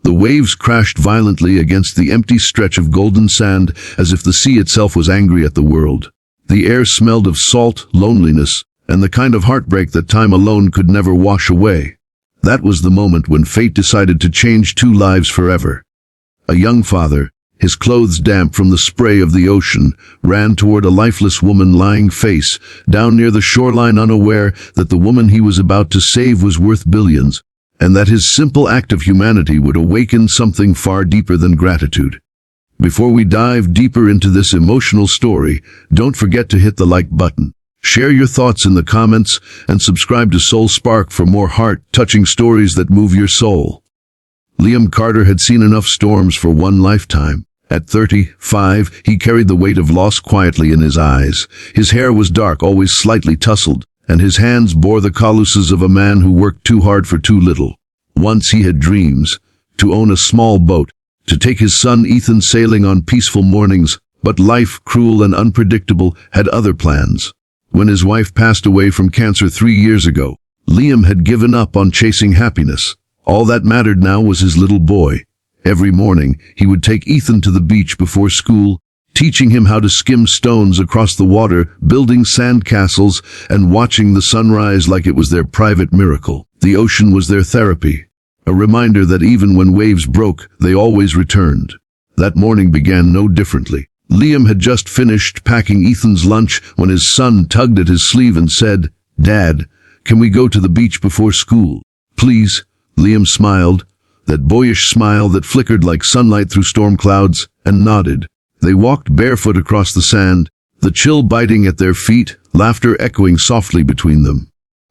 The waves crashed violently against the empty stretch of golden sand, as if the sea itself was angry at the world. The air smelled of salt, loneliness, and the kind of heartbreak that time alone could never wash away. That was the moment when fate decided to change two lives forever. A young father, his clothes damp from the spray of the ocean, ran toward a lifeless woman lying face down near the shoreline, unaware that the woman he was about to save was worth billions, and that his simple act of humanity would awaken something far deeper than gratitude. Before we dive deeper into this emotional story, don't forget to hit the like button. Share your thoughts in the comments and subscribe to Soul Spark for more heart-touching stories that move your soul. Liam Carter had seen enough storms for one lifetime. At 35, he carried the weight of loss quietly in his eyes. His hair was dark, always slightly tousled, and his hands bore the calluses of a man who worked too hard for too little. Once he had dreams, to own a small boat, to take his son Ethan sailing on peaceful mornings, but life, cruel and unpredictable, had other plans. When his wife passed away from cancer 3 years ago, Liam had given up on chasing happiness. All that mattered now was his little boy. Every morning, he would take Ethan to the beach before school, teaching him how to skim stones across the water, building sand castles, and watching the sunrise like it was their private miracle. The ocean was their therapy, a reminder that even when waves broke, they always returned. That morning began no differently. Liam had just finished packing Ethan's lunch when his son tugged at his sleeve and said, "Dad, can we go to the beach before school?" "Please." Liam smiled, that boyish smile that flickered like sunlight through storm clouds, and nodded. They walked barefoot across the sand, the chill biting at their feet, laughter echoing softly between them.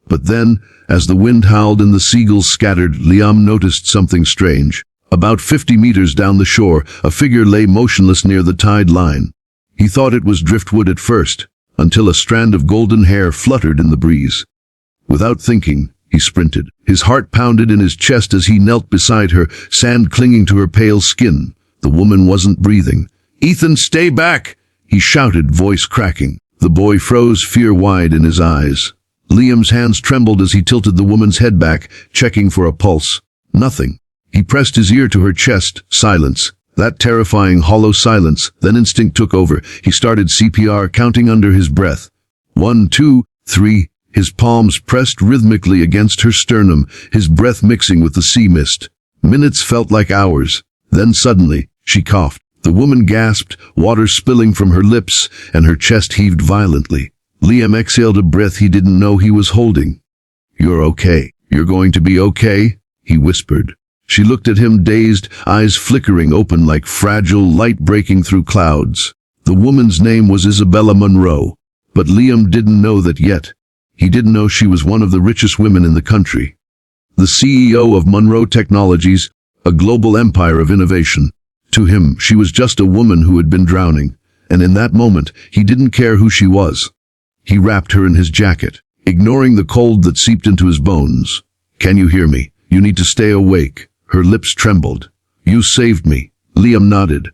But then, as the wind howled and the seagulls scattered, Liam noticed something strange. About 50 meters down the shore, a figure lay motionless near the tide line. He thought it was driftwood at first, until a strand of golden hair fluttered in the breeze. Without thinking, he sprinted. His heart pounded in his chest as he knelt beside her, sand clinging to her pale skin. The woman wasn't breathing. "Ethan, stay back!" he shouted, voice cracking. The boy froze, fear wide in his eyes. Liam's hands trembled as he tilted the woman's head back, checking for a pulse. Nothing. He pressed his ear to her chest. Silence. That terrifying, hollow silence. Then instinct took over. He started CPR, counting under his breath. 1, 2, 3. His palms pressed rhythmically against her sternum, his breath mixing with the sea mist. Minutes felt like hours. Then suddenly, she coughed. The woman gasped, water spilling from her lips, and her chest heaved violently. Liam exhaled a breath he didn't know he was holding. "You're okay. You're going to be okay," he whispered. She looked at him, dazed, eyes flickering open like fragile light breaking through clouds. The woman's name was Isabella Monroe, but Liam didn't know that yet. He didn't know she was one of the richest women in the country. The CEO of Monroe Technologies, a global empire of innovation. To him, she was just a woman who had been drowning, and in that moment, he didn't care who she was. He wrapped her in his jacket, ignoring the cold that seeped into his bones. "Can you hear me? You need to stay awake." Her lips trembled. "You saved me." Liam nodded.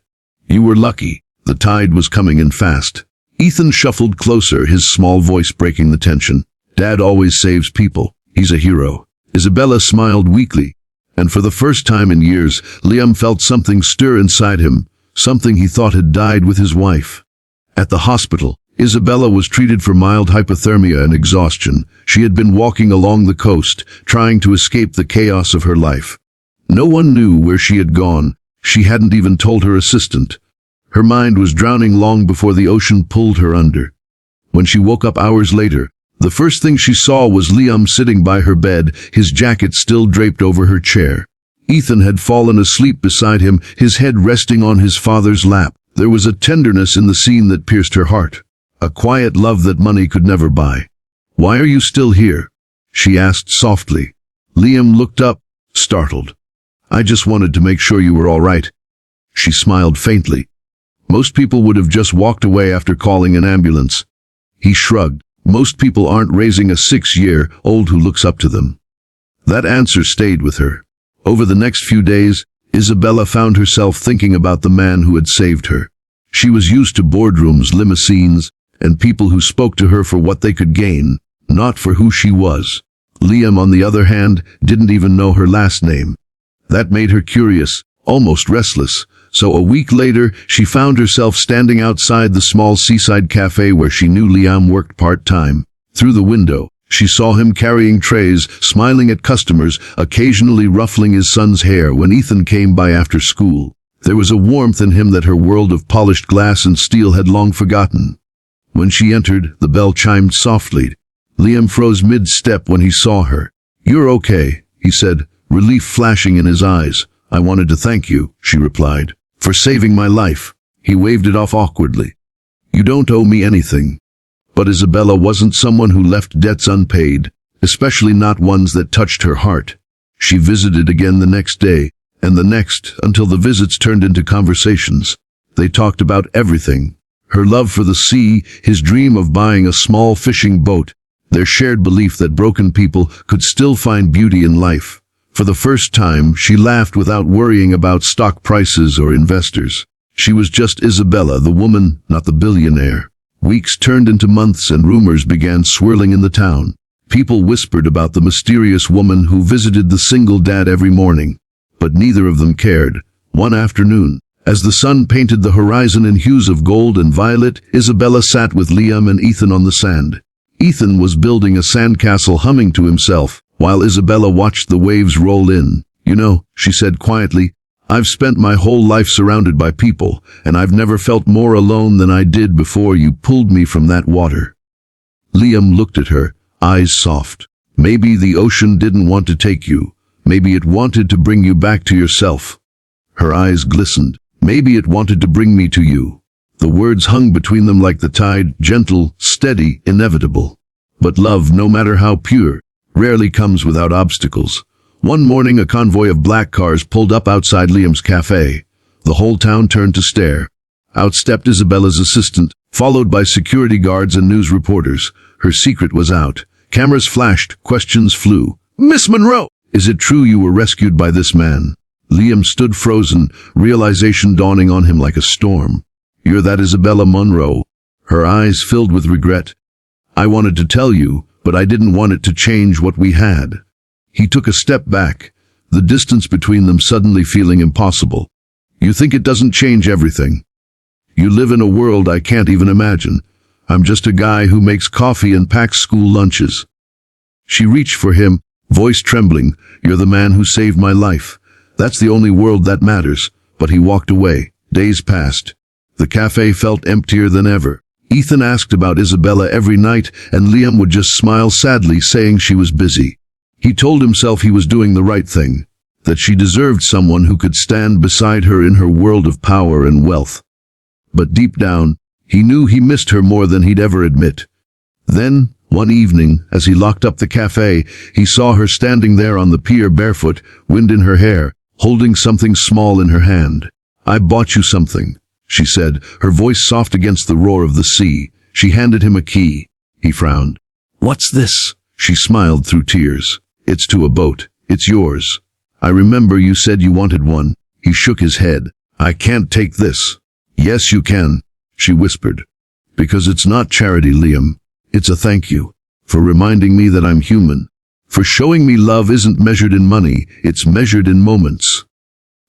"You were lucky." The tide was coming in fast. Ethan shuffled closer, his small voice breaking the tension. "Dad always saves people. He's a hero." Isabella smiled weakly, and for the first time in years, Liam felt something stir inside him, something he thought had died with his wife. At the hospital, Isabella was treated for mild hypothermia and exhaustion. She had been walking along the coast, trying to escape the chaos of her life. No one knew where she had gone. She hadn't even told her assistant. Her mind was drowning long before the ocean pulled her under. When she woke up hours later, the first thing she saw was Liam sitting by her bed, his jacket still draped over her chair. Ethan had fallen asleep beside him, his head resting on his father's lap. There was a tenderness in the scene that pierced her heart, a quiet love that money could never buy. "Why are you still here?" she asked softly. Liam looked up, startled. "I just wanted to make sure you were all right." She smiled faintly. "Most people would have just walked away after calling an ambulance." He shrugged. "Most people aren't raising a 6-year-old who looks up to them." That answer stayed with her. Over the next few days, Isabella found herself thinking about the man who had saved her. She was used to boardrooms, limousines, and people who spoke to her for what they could gain, not for who she was. Liam, on the other hand, didn't even know her last name. That made her curious, almost restless. So a week later, she found herself standing outside the small seaside cafe where she knew Liam worked part-time. Through the window, she saw him carrying trays, smiling at customers, occasionally ruffling his son's hair when Ethan came by after school. There was a warmth in him that her world of polished glass and steel had long forgotten. When she entered, the bell chimed softly. Liam froze mid-step when he saw her. "You're okay," he said, relief flashing in his eyes. "I wanted to thank you," she replied, "for saving my life." He waved it off awkwardly. "You don't owe me anything." But Isabella wasn't someone who left debts unpaid, especially not ones that touched her heart. She visited again the next day, and the next, until the visits turned into conversations. They talked about everything. Her love for the sea, his dream of buying a small fishing boat, their shared belief that broken people could still find beauty in life. For the first time, she laughed without worrying about stock prices or investors. She was just Isabella, the woman, not the billionaire. Weeks turned into months and rumors began swirling in the town. People whispered about the mysterious woman who visited the single dad every morning. But neither of them cared. One afternoon, as the sun painted the horizon in hues of gold and violet, Isabella sat with Liam and Ethan on the sand. Ethan was building a sandcastle, humming to himself, while Isabella watched the waves roll in. "You know," she said quietly, "I've spent my whole life surrounded by people, and I've never felt more alone than I did before you pulled me from that water." Liam looked at her, eyes soft. "Maybe the ocean didn't want to take you. Maybe it wanted to bring you back to yourself." Her eyes glistened. "Maybe it wanted to bring me to you." The words hung between them like the tide, gentle, steady, inevitable. But love, no matter how pure, rarely comes without obstacles. One morning, a convoy of black cars pulled up outside Liam's cafe. The whole town turned to stare. Out stepped Isabella's assistant, followed by security guards and news reporters. Her secret was out. Cameras flashed, questions flew. "Miss Monroe, is it true you were rescued by this man?" Liam stood frozen, realization dawning on him like a storm. "You're that Isabella Monroe." Her eyes filled with regret. "I wanted to tell you, but I didn't want it to change what we had." He took a step back, the distance between them suddenly feeling impossible. "You think it doesn't change everything? You live in a world I can't even imagine. I'm just a guy who makes coffee and packs school lunches." She reached for him, voice trembling. "You're the man who saved my life. That's the only world that matters." But he walked away. Days passed. The cafe felt emptier than ever. Ethan asked about Isabella every night, and Liam would just smile sadly, saying she was busy. He told himself he was doing the right thing, that she deserved someone who could stand beside her in her world of power and wealth. But deep down, he knew he missed her more than he'd ever admit. Then, one evening, as he locked up the cafe, he saw her standing there on the pier barefoot, wind in her hair, holding something small in her hand. "I bought you something," she said, her voice soft against the roar of the sea. She handed him a key. He frowned. "What's this?" She smiled through tears. "It's to a boat. It's yours. I remember you said you wanted one." He shook his head. "I can't take this." "Yes, you can," she whispered. "Because it's not charity, Liam. It's a thank you. For reminding me that I'm human. For showing me love isn't measured in money, it's measured in moments."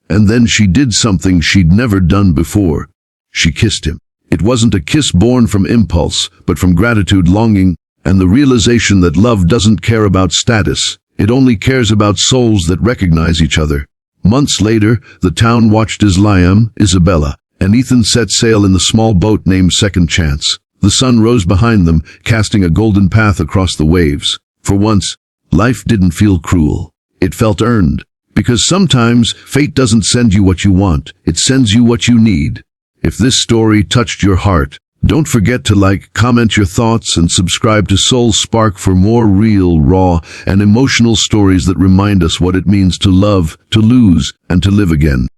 And then she did something she'd never done before. She kissed him. It wasn't a kiss born from impulse, but from gratitude, longing, and the realization that love doesn't care about status. It only cares about souls that recognize each other. Months later, the town watched as Liam, Isabella, and Ethan set sail in the small boat named Second Chance. The sun rose behind them, casting a golden path across the waves. For once, life didn't feel cruel. It felt earned. Because sometimes, fate doesn't send you what you want, it sends you what you need. If this story touched your heart, don't forget to like, comment your thoughts, and subscribe to Soul Spark for more real, raw, and emotional stories that remind us what it means to love, to lose, and to live again.